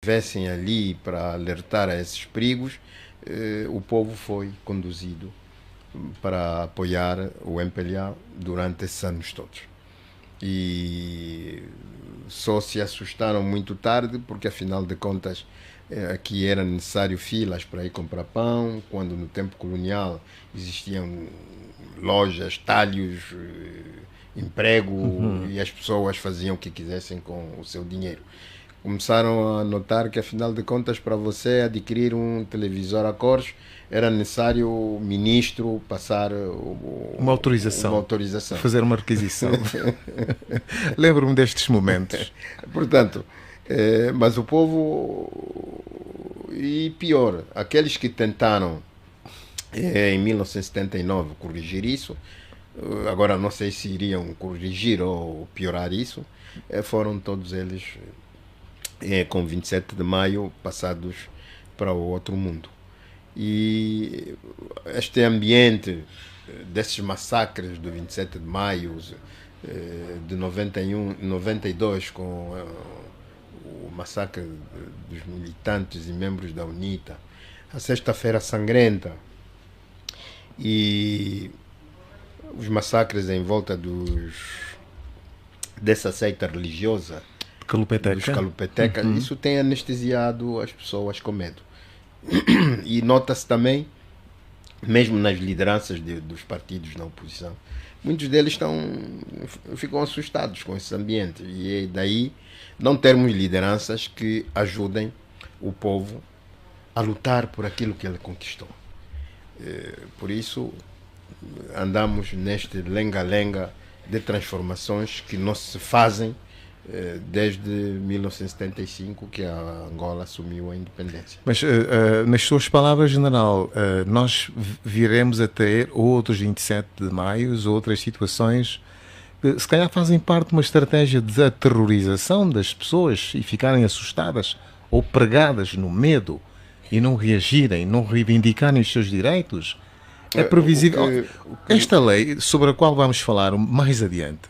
estivessem ali para alertar a esses perigos, o povo foi conduzido para apoiar o MPLA durante esses anos todos. E só se assustaram muito tarde, porque afinal de contas aqui era necessário filas para ir comprar pão, quando no tempo colonial existiam lojas, talhos, emprego, e as pessoas faziam o que quisessem com o seu dinheiro. Começaram a notar que afinal de contas, para você adquirir um televisor a cores, era necessário o ministro passar Uma autorização. uma autorização. Fazer uma requisição. Lembro-me destes momentos. Portanto, mas o povo, e pior, aqueles que tentaram em 1979 corrigir isso, agora não sei se iriam corrigir ou piorar isso, foram todos eles com 27 de maio passados para o outro mundo. E este ambiente desses massacres do 27 de maio, de 91, 92, com o massacre dos militantes e membros da UNITA, a Sexta-feira Sangrenta e os massacres em volta dessa seita religiosa, dos calupetecas, isso tem anestesiado as pessoas com medo. E nota-se também, mesmo nas lideranças dos partidos na oposição, muitos deles ficam assustados com esse ambiente, e daí não termos lideranças que ajudem o povo a lutar por aquilo que ele conquistou. Por isso andamos neste lenga-lenga de transformações que não se fazem desde 1975, que a Angola assumiu a independência. Mas, nas suas palavras, general, nós viremos a ter outros 27 de maio, outras situações que se calhar fazem parte de uma estratégia de aterrorização das pessoas e ficarem assustadas ou pregadas no medo e não reagirem, não reivindicarem os seus direitos. É previsível. Esta lei, sobre a qual vamos falar mais adiante,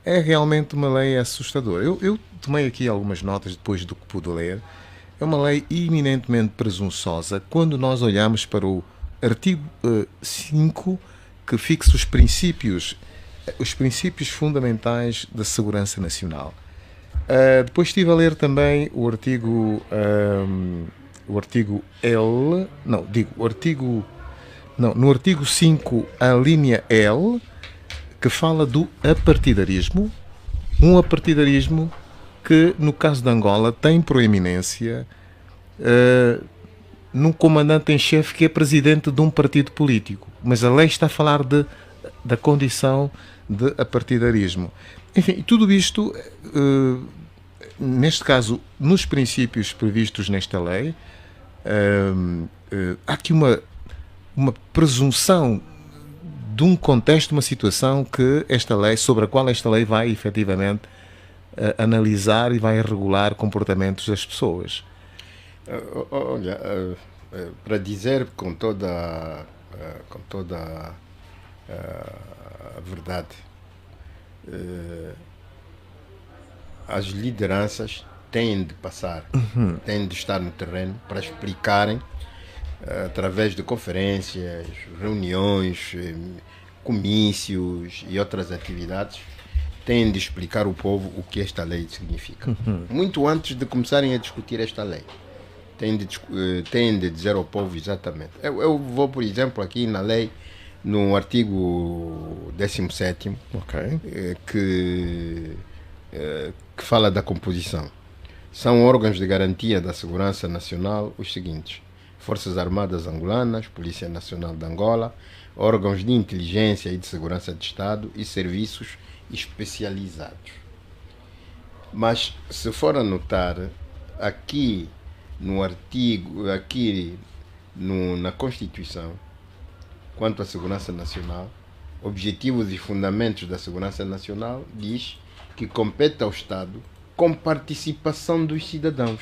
é realmente uma lei assustadora. Eu tomei aqui algumas notas depois do que pude ler. É uma lei eminentemente presunçosa quando nós olhamos para o artigo 5, que fixa os princípios fundamentais da segurança nacional. Depois estive a ler também o artigo L, no artigo 5, a linha L, que fala do apartidarismo, um apartidarismo que, no caso de Angola, tem proeminência num comandante em chefe que é presidente de um partido político. Mas a lei está a falar da condição de apartidarismo. Enfim, tudo isto, neste caso, nos princípios previstos nesta lei, há aqui uma presunção de um contexto, uma situação que esta lei, sobre a qual esta lei vai efetivamente analisar e vai regular comportamentos das pessoas. Olha, para dizer com toda a verdade, as lideranças têm de passar, têm de estar no terreno para explicarem, através de conferências, reuniões, comícios e outras atividades, têm de explicar ao povo o que esta lei significa. Muito antes de começarem a discutir esta lei, têm de dizer ao povo exatamente. Eu vou, por exemplo, aqui na lei, no artigo 17º, que fala da composição. São órgãos de garantia da segurança nacional os seguintes: Forças Armadas Angolanas, Polícia Nacional de Angola, órgãos de inteligência e de segurança de Estado e serviços especializados. Mas, se for a notar, aqui no artigo, na Constituição, quanto à segurança nacional, objetivos e fundamentos da segurança nacional, diz que compete ao Estado, com participação dos cidadãos,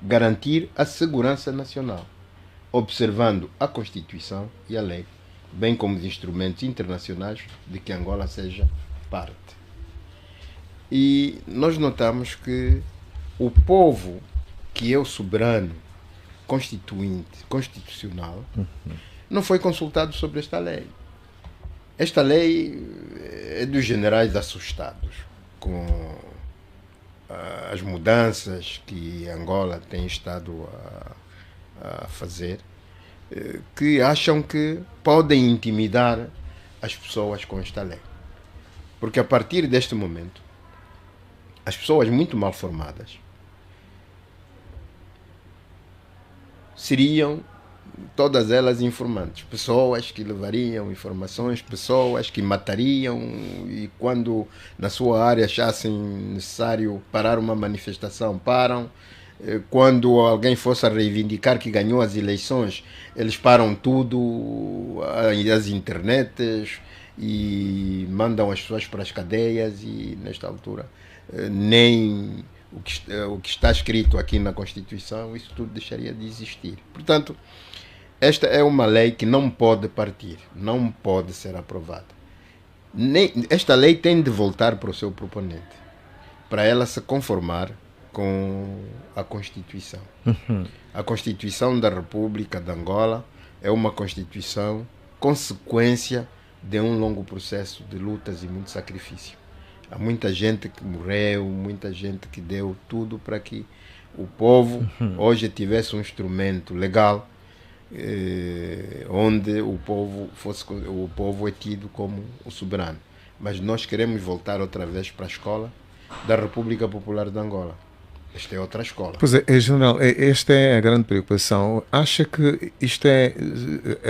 garantir a segurança nacional, observando a Constituição e a lei, bem como os instrumentos internacionais de que Angola seja parte. E nós notamos que o povo que é o soberano constitucional, não foi consultado sobre esta lei. Esta lei é dos generais assustados com as mudanças que Angola tem estado a fazer, que acham que podem intimidar as pessoas com esta lei. Porque a partir deste momento, as pessoas muito mal formadas seriam todas elas informantes, pessoas que levariam informações, pessoas que matariam, e quando na sua área achassem necessário parar uma manifestação, param. Quando alguém fosse a reivindicar que ganhou as eleições, eles param tudo, as internets, e mandam as pessoas para as cadeias, e nesta altura nem o que está escrito aqui na Constituição, isso tudo deixaria de existir. Portanto, esta é uma lei que não pode partir, não pode ser aprovada. Esta lei tem de voltar para o seu proponente, para ela se conformar com a Constituição. A Constituição da República de Angola é uma Constituição consequência de um longo processo de lutas e muito sacrifício. Há muita gente que morreu, muita gente que deu tudo para que o povo hoje tivesse um instrumento legal, onde o povo é tido como o soberano. Mas nós queremos voltar outra vez para a escola da República Popular de Angola. Esta é outra escola. Pois é, General, esta é a grande preocupação. Acha que isto é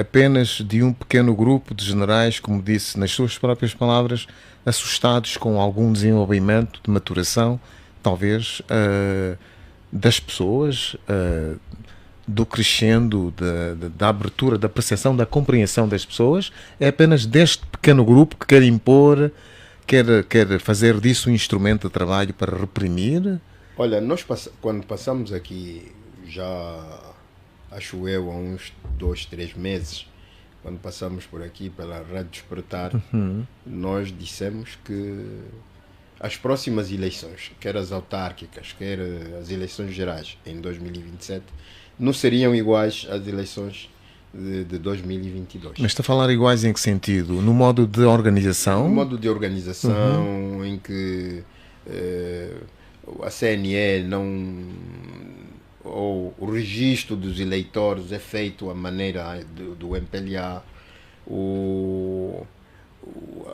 apenas de um pequeno grupo de generais, como disse nas suas próprias palavras, assustados com algum desenvolvimento de maturação, talvez, das pessoas, do crescendo, da abertura, da percepção, da compreensão das pessoas? É apenas deste pequeno grupo que quer impor, quer fazer disso um instrumento de trabalho para reprimir? Olha, nós quando passamos aqui, já acho eu, há uns 2, 3 meses, quando passamos por aqui pela Rádio Despertar, nós dissemos que as próximas eleições, quer as autárquicas, quer as eleições gerais em 2027, não seriam iguais às eleições de 2022. Mas está a falar iguais em que sentido? No modo de organização? No modo de organização, em que a CNE ou o registro dos eleitores é feito à maneira do MPLA,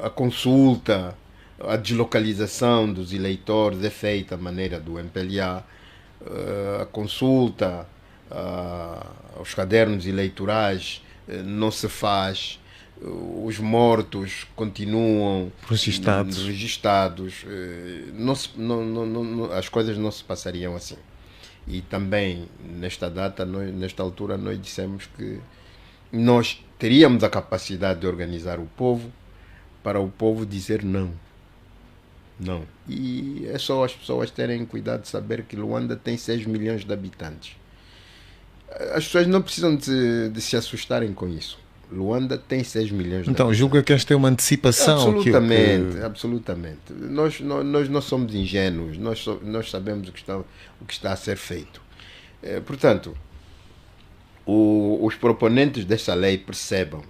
a consulta, a deslocalização dos eleitores é feita à maneira do MPLA, a consulta aos cadernos eleitorais não se faz, os mortos continuam registados, as coisas não se passariam assim. E também nesta data, nesta altura, nós dissemos que nós teríamos a capacidade de organizar o povo para o povo dizer não. Não. E é só as pessoas terem cuidado de saber que Luanda tem 6 milhões de habitantes. As pessoas não precisam de se assustarem com isso. Luanda tem 6 milhões de Então, julga que esta é uma antecipação? Absolutamente. Nós não somos ingênuos, nós sabemos o que está a ser feito. Portanto, os proponentes desta lei percebam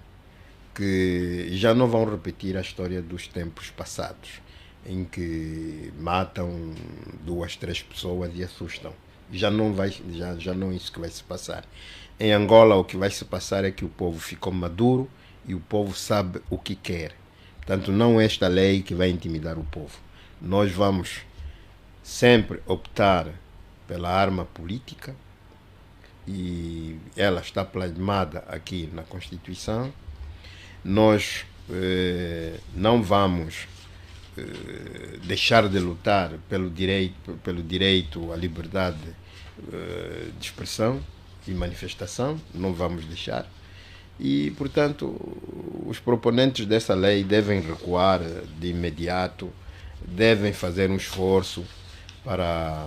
que já não vão repetir a história dos tempos passados, em que matam 2, 3 pessoas e assustam. Já não é isso que vai se passar. Em Angola, o que vai se passar é que o povo ficou maduro e o povo sabe o que quer. Portanto, não é esta lei que vai intimidar o povo. Nós vamos sempre optar pela arma política, e ela está plasmada aqui na Constituição. Nós não vamos deixar de lutar pelo direito à liberdade de expressão e manifestação, não vamos deixar. E, portanto, os proponentes dessa lei devem recuar de imediato, devem fazer um esforço para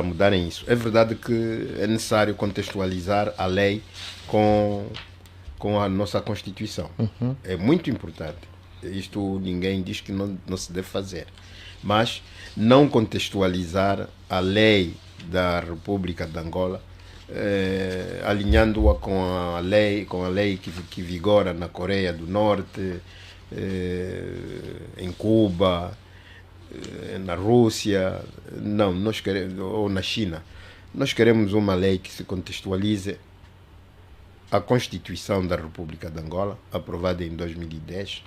mudarem isso. É verdade que é necessário contextualizar a lei com a nossa Constituição. É muito importante. Isto ninguém diz que não se deve fazer. Mas não contextualizar a lei da República de Angola, alinhando-a com a lei que vigora na Coreia do Norte, em Cuba, na Rússia, não, nós queremos, ou na China. Nós queremos uma lei que se contextualize a Constituição da República de Angola, aprovada em 2010,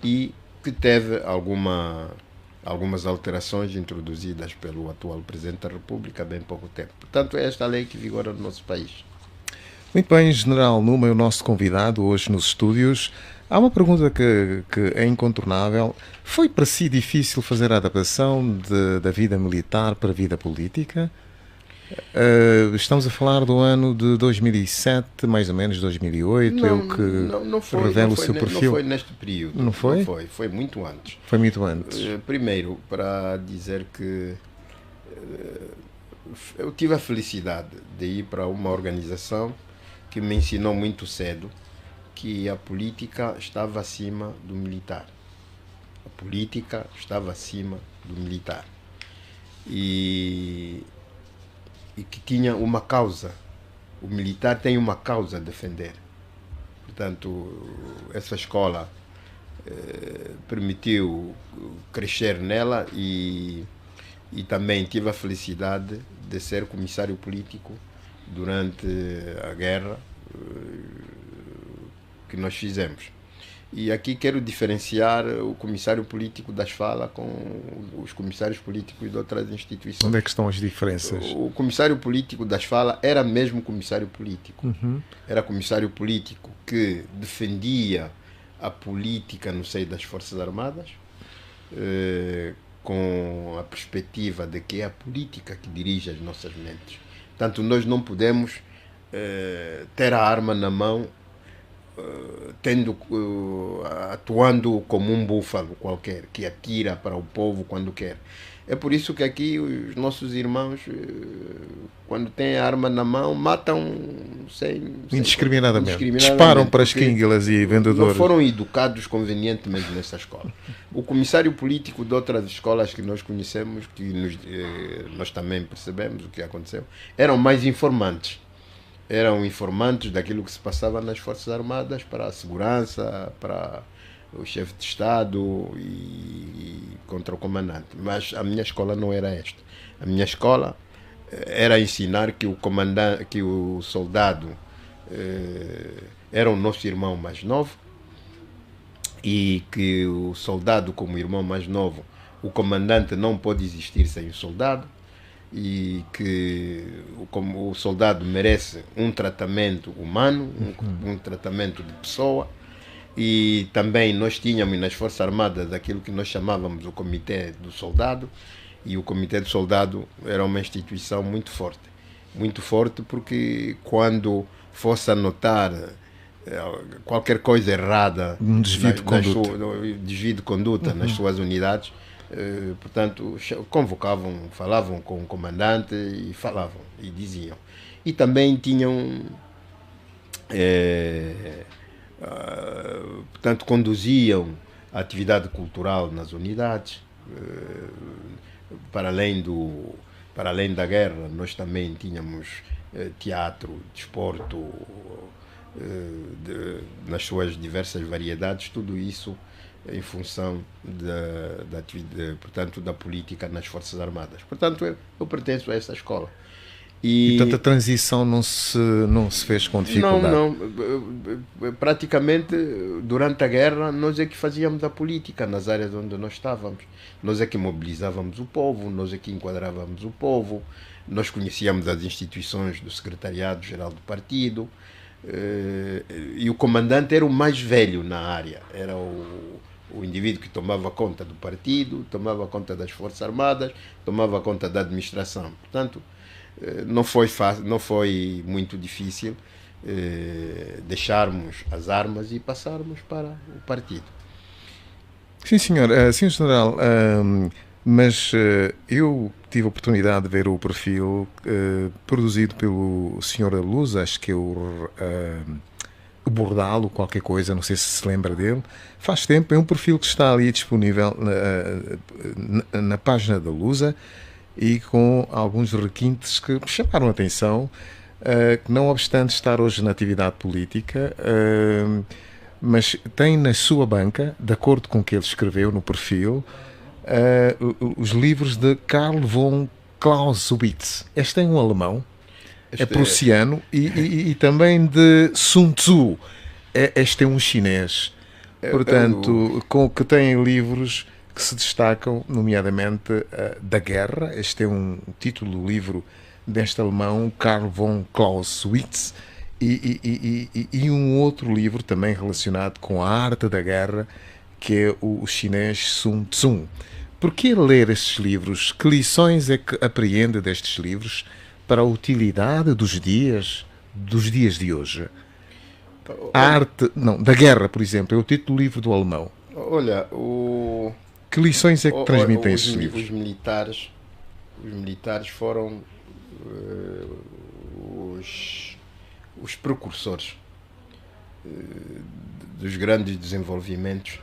e que teve algumas alterações introduzidas pelo atual Presidente da República há bem pouco tempo. Portanto, é esta lei que vigora no nosso país. Muito bem, General Numa é o nosso convidado hoje nos estúdios. Há uma pergunta que é incontornável. Foi para si difícil fazer a adaptação da vida militar para a vida política? Estamos a falar do ano de 2007, mais ou menos 2008, não foi, revela o seu perfil. Não foi neste período. Não foi? Não foi, foi muito antes. Foi muito antes. Primeiro, para dizer que eu tive a felicidade de ir para uma organização que me ensinou muito cedo que a política estava acima do militar. A política estava acima do militar. E que tinha uma causa. O militar tem uma causa a defender. Portanto, essa escola permitiu crescer nela e também tive a felicidade de ser comissário político durante a guerra que nós fizemos. E aqui quero diferenciar o comissário político da Asfala com os comissários políticos de outras instituições. Onde é que estão as diferenças? O comissário político da Asfala era mesmo comissário político. Uhum. Era comissário político que defendia a política no seio das Forças Armadas, com a perspectiva de que é a política que dirige as nossas mentes. Portanto, nós não podemos ter a arma na mão atuando como um búfalo qualquer, que atira para o povo quando quer. É por isso que aqui os nossos irmãos, quando têm a arma na mão, matam indiscriminadamente. Disparam para as quínguilas e vendedores. Não foram educados convenientemente nessa escola. O comissário político de outras escolas que nós conhecemos, que nós também percebemos o que aconteceu, eram mais informantes. Eram informantes daquilo que se passava nas Forças Armadas para a segurança, para o chefe de Estado e contra o comandante. Mas a minha escola não era esta. A minha escola era ensinar que o comandante, que o soldado era o nosso irmão mais novo e que o soldado, como irmão mais novo, o comandante não pode existir sem o soldado, e que como o soldado merece um tratamento humano, um tratamento de pessoa. E também nós tínhamos nas Forças Armadas aquilo que nós chamávamos o Comitê do Soldado, e o Comitê do Soldado era uma instituição muito forte, porque quando fosse a notar qualquer coisa errada, desvio de conduta nas suas unidades, portanto, falavam com o comandante e falavam e diziam. E também tinham, portanto, conduziam a atividade cultural nas unidades. Para além da guerra, nós também tínhamos teatro, desporto, nas suas diversas variedades, tudo isso em função portanto, da política nas Forças Armadas. Portanto, eu pertenço a essa escola. E portanto, a transição não se fez com dificuldade? Não. Praticamente, durante a guerra, nós é que fazíamos a política nas áreas onde nós estávamos. Nós é que mobilizávamos o povo, nós é que enquadrávamos o povo, nós conhecíamos as instituições do Secretariado-Geral do Partido, e o comandante era o mais velho na área, era o indivíduo que tomava conta do partido, tomava conta das Forças Armadas, tomava conta da administração. Portanto, não foi fácil, não foi muito difícil deixarmos as armas e passarmos para o partido. Sim, senhor. Sim, general. Mas eu tive a oportunidade de ver o perfil produzido pelo Sr. Luz, acho que é o Bordalo, qualquer coisa, não sei se lembra dele. Faz tempo, é um perfil que está ali disponível na página da Lusa, e com alguns requintes que me chamaram a atenção, que não obstante estar hoje na atividade política, mas tem na sua banca, de acordo com o que ele escreveu no perfil, os livros de Karl von Clausewitz. Este é um alemão, é prussiano, e também de Sun Tzu. Este é um chinês. Portanto, com que tem livros que se destacam, nomeadamente da guerra. Este é um título do livro deste alemão, Karl von Clausewitz, e um outro livro também relacionado com a arte da guerra, que é o chinês Sun Tzu. Por que ler estes livros? Que lições é que apreende destes livros para a utilidade dos dias de hoje? A arte, não, da guerra, por exemplo, é o título do livro do alemão. Olha, que lições é que transmitem esses livros? Os militares foram os precursores dos grandes desenvolvimentos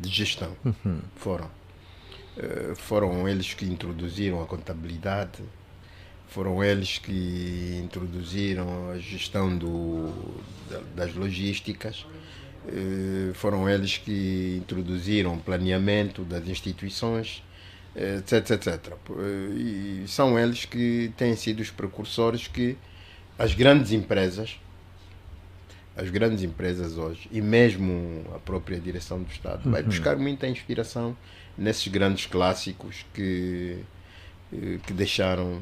de gestão. Foram eles que introduziram a contabilidade, foram eles que introduziram a gestão das logísticas, foram eles que introduziram o planeamento das instituições, etc. E são eles que têm sido os precursores que as grandes empresas hoje, e mesmo a própria direção do Estado, vai buscar muita inspiração nesses grandes clássicos que deixaram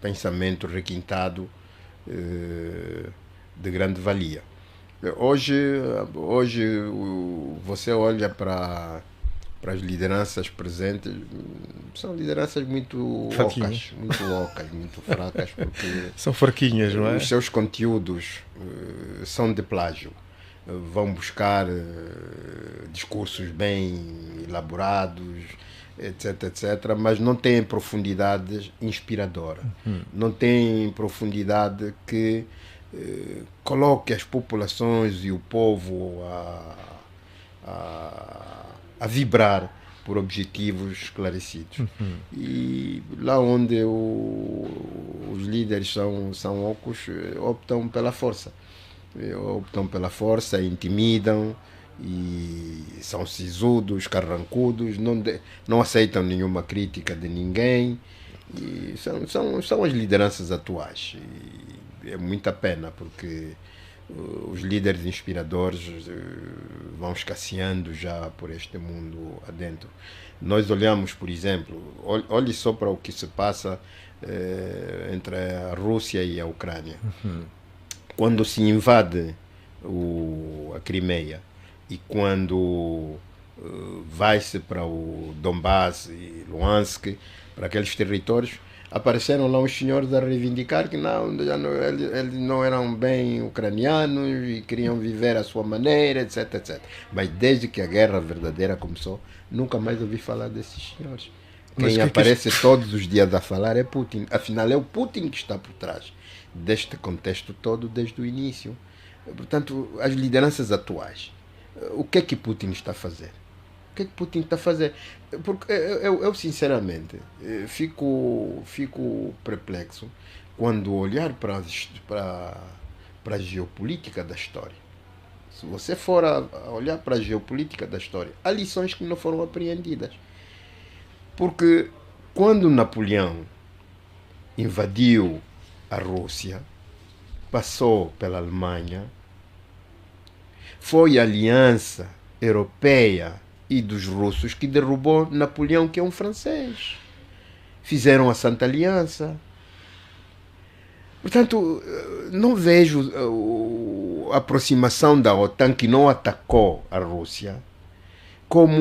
pensamento requintado de grande valia. Hoje você olha para as lideranças presentes, são lideranças muito ocas, muito fracas, porque são fraquinhas, não é? Os seus conteúdos são de plágio. Vão buscar discursos bem elaborados, etc, mas não têm profundidade inspiradora. Não têm profundidade que coloque as populações e o povo a vibrar por objetivos esclarecidos. E lá onde os líderes são ocos, optam pela força. Intimidam e são sisudos, carrancudos, não aceitam nenhuma crítica de ninguém. E são as lideranças atuais. E é muita pena, porque os líderes inspiradores vão escasseando já por este mundo adentro. Nós olhamos, por exemplo, olhe só para o que se passa entre a Rússia e a Ucrânia. Quando se invade a Crimeia e quando vai-se para o Donbass e Luhansk, para aqueles territórios, apareceram lá uns senhores a reivindicar que eles não eram bem ucranianos e queriam viver à sua maneira, etc. Mas desde que a guerra verdadeira começou, nunca mais ouvi falar desses senhores. Quem aparece todos os dias a falar é Putin. Afinal, é o Putin que está por trás deste contexto todo desde o início. Portanto, as lideranças atuais, o que é que Putin está a fazer? O que é que Putin está a fazer? Porque eu sinceramente fico perplexo quando olhar para a geopolítica da história. Se você for a olhar para a geopolítica da história, há lições que não foram apreendidas. Porque quando Napoleão invadiu a Rússia, passou pela Alemanha, foi a Aliança Europeia e dos russos que derrubou Napoleão, que é um francês. Fizeram a Santa Aliança. Portanto, não vejo a aproximação da OTAN, que não atacou a Rússia, como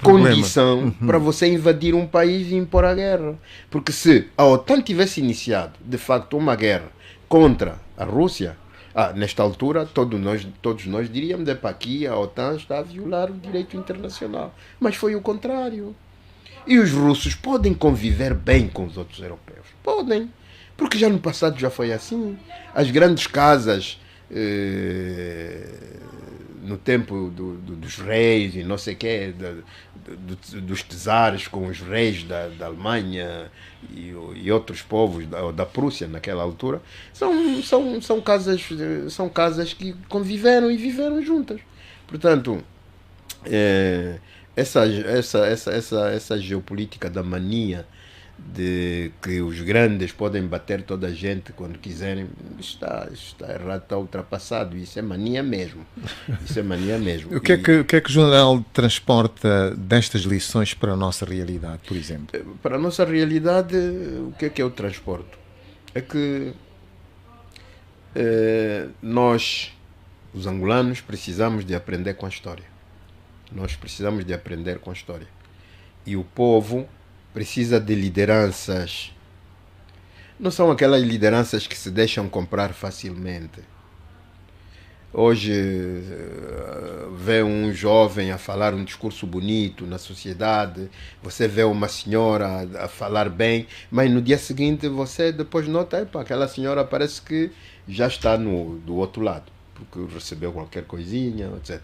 condição para você invadir um país e impor a guerra. Porque se a OTAN tivesse iniciado, de facto, uma guerra contra a Rússia, nesta altura todos nós diríamos que aqui a OTAN está a violar o direito internacional. Mas foi o contrário. E os russos podem conviver bem com os outros europeus. Podem. Porque já no passado já foi assim. As grandes casas no tempo dos reis e não sei o quê, dos czares com os reis da Alemanha e outros povos da Prússia naquela altura, são casas que conviveram e viveram juntas. Portanto, essa geopolítica da mania de que os grandes podem bater toda a gente quando quiserem, está errado, está ultrapassado. Isso é mania mesmo. Isso é mania mesmo. O que é que o jornal transporta destas lições para a nossa realidade, por exemplo? Para a nossa realidade, o que é o transporte? É que nós, os angolanos, precisamos de aprender com a história. Nós precisamos de aprender com a história. E o povo precisa de lideranças. Não são aquelas lideranças que se deixam comprar facilmente. Hoje vê um jovem a falar um discurso bonito na sociedade, você vê uma senhora a falar bem, mas no dia seguinte você depois nota, aquela senhora parece que já está do outro lado, porque recebeu qualquer coisinha, etc.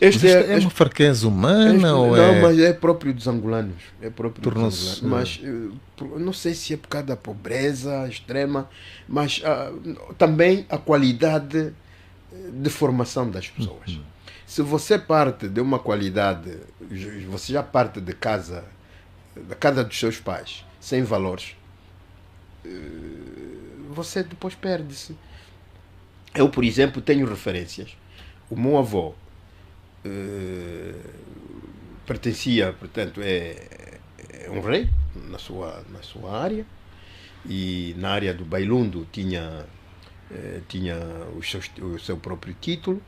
É uma fraqueza humana ou não, mas é próprio dos angolanos. É próprio dos angolanos. Mas não sei se é por causa da pobreza extrema, mas também a qualidade de formação das pessoas. Se você parte de uma qualidade, você já parte de casa, da casa dos seus pais, sem valores, você depois perde-se. Eu, por exemplo, tenho referências. O meu avô pertencia, portanto, é um rei na sua área, e na área do Bailundo tinha o seu próprio título,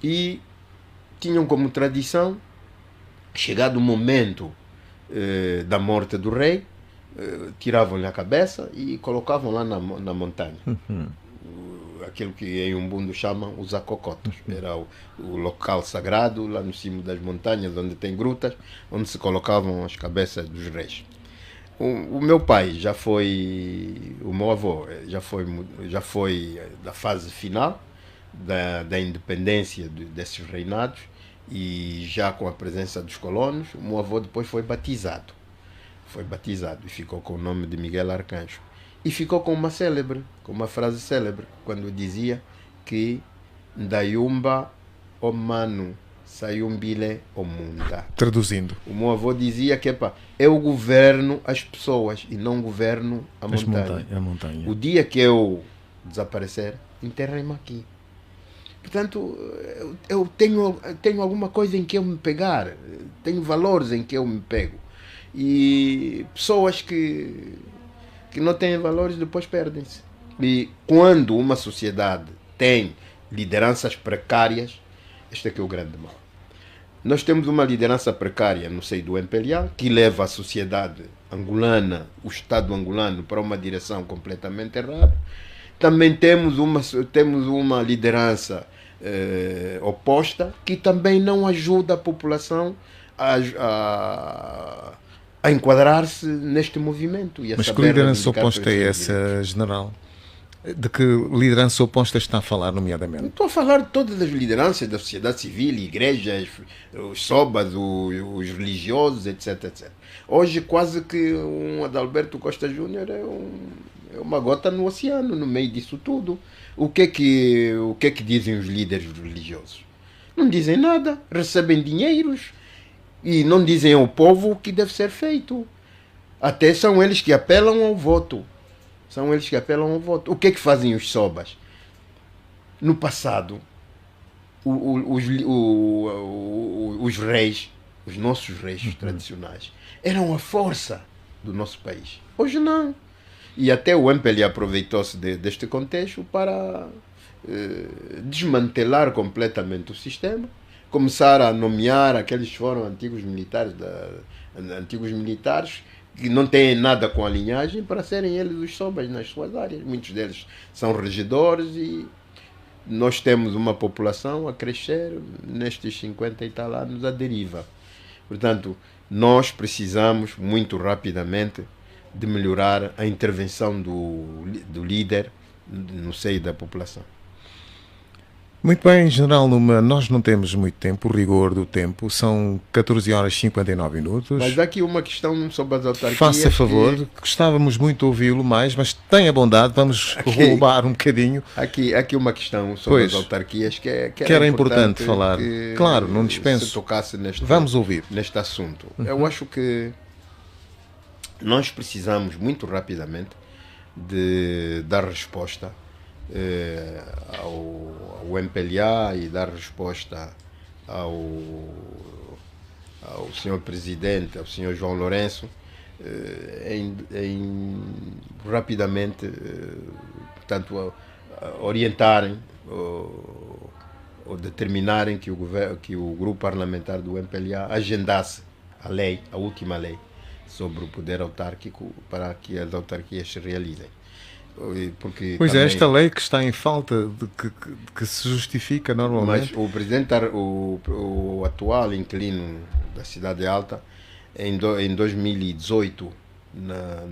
e tinham como tradição, chegado o momento da morte do rei, tiravam-lhe a cabeça e colocavam lá na montanha. Aquilo que em Umbundo chamam os acocotos. Era o local sagrado, lá no cimo das montanhas, onde tem grutas, onde se colocavam as cabeças dos reis. O meu pai o meu avô já foi da fase final da independência desses reinados, e já com a presença dos colonos, o meu avô depois foi batizado e ficou com o nome de Miguel Arcanjo. E ficou com uma frase célebre, quando dizia que Ndayumba o Manu, Sayumbile o Munda. Traduzindo. O meu avô dizia que eu governo as pessoas e não governo a montanha. O dia que eu desaparecer, enterrem-me aqui. Portanto, eu tenho alguma coisa em que eu me pegar, tenho valores em que eu me pego. E pessoas que não têm valores depois perdem-se. E quando uma sociedade tem lideranças precárias, este é que é o grande mal. Nós temos uma liderança precária no seio do MPLA, que leva a sociedade angolana, o Estado angolano, para uma direção completamente errada. Também temos uma liderança oposta, que também não ajuda a população a enquadrar-se neste movimento. Mas que liderança oposta é essa, general? De que liderança oposta está a falar, nomeadamente? Estou a falar de todas as lideranças da sociedade civil, igrejas, os sobas, os religiosos, etc, etc. Hoje, quase que um Adalberto Costa Júnior é uma gota no oceano, no meio disso tudo. O que é que dizem os líderes religiosos? Não dizem nada, recebem dinheiros e não dizem ao povo o que deve ser feito. Até são eles que apelam ao voto. O que é que fazem os sobas? No passado, os reis, os nossos reis tradicionais, eram a força do nosso país. Hoje não. E até o MPLA aproveitou-se deste contexto para desmantelar completamente o sistema, começar a nomear aqueles que foram antigos militares que não têm nada com a linhagem, para serem eles os sobas nas suas áreas. Muitos deles são regedores, e nós temos uma população a crescer nestes 50 e tal anos à deriva. Portanto, nós precisamos muito rapidamente de melhorar a intervenção do líder no seio da população. Muito bem, General Numa, nós não temos muito tempo, o rigor do tempo, são 14 horas e 59 minutos. Mas há aqui uma questão sobre as autarquias. Faça favor, gostávamos muito de ouvi-lo mais, mas tenha bondade, vamos roubar um bocadinho. Aqui uma questão sobre as autarquias que era importante falar. Claro, não dispenso. Se tocasse vamos ouvir neste assunto. Eu acho que nós precisamos muito rapidamente de dar resposta ao MPLA e dar resposta ao senhor Presidente, ao senhor João Lourenço, rapidamente, portanto, orientarem ou determinarem que o grupo parlamentar do MPLA agendasse a lei, a última lei sobre o poder autárquico, para que as autarquias se realizem. Porque pois também, é esta lei que está em falta, que se justifica normalmente. Mas o presidente, o atual inquilino da Cidade Alta, em 2018,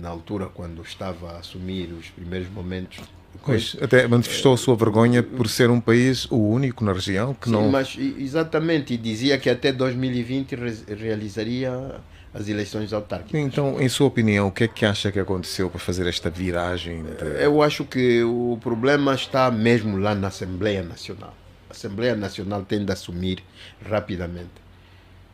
na altura quando estava a assumir os primeiros momentos, pois, até manifestou a sua vergonha por ser um país o único na região que sim, não... mas exatamente, e dizia que até 2020 realizaria as eleições autárquicas. Então, em sua opinião, o que é que acha que aconteceu para fazer esta viragem? Eu acho que o problema está mesmo lá na Assembleia Nacional. A Assembleia Nacional tem de assumir rapidamente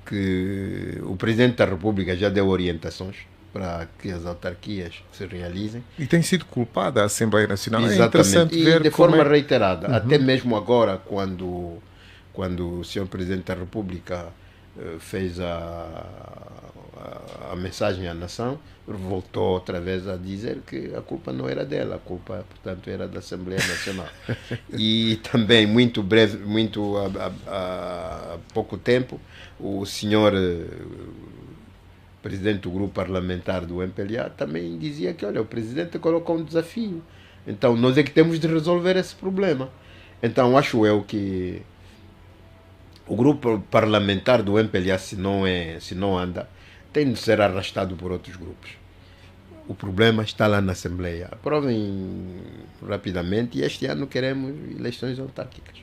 que o Presidente da República já deu orientações para que as autarquias se realizem. E tem sido culpada a Assembleia Nacional. Exatamente. É interessante ver de forma reiterada. Até mesmo agora, quando o Sr. Presidente da República fez a mensagem à nação, voltou outra vez a dizer que a culpa não era dela, a culpa, portanto, era da Assembleia Nacional. E também, muito breve, há pouco tempo, o senhor presidente do grupo parlamentar do MPLA também dizia que, olha, o presidente colocou um desafio, então nós é que temos de resolver esse problema. Então acho eu que o grupo parlamentar do MPLA, se não anda, tem de ser arrastado por outros grupos. O problema está lá na Assembleia. Aprovem rapidamente e este ano queremos eleições autárquicas.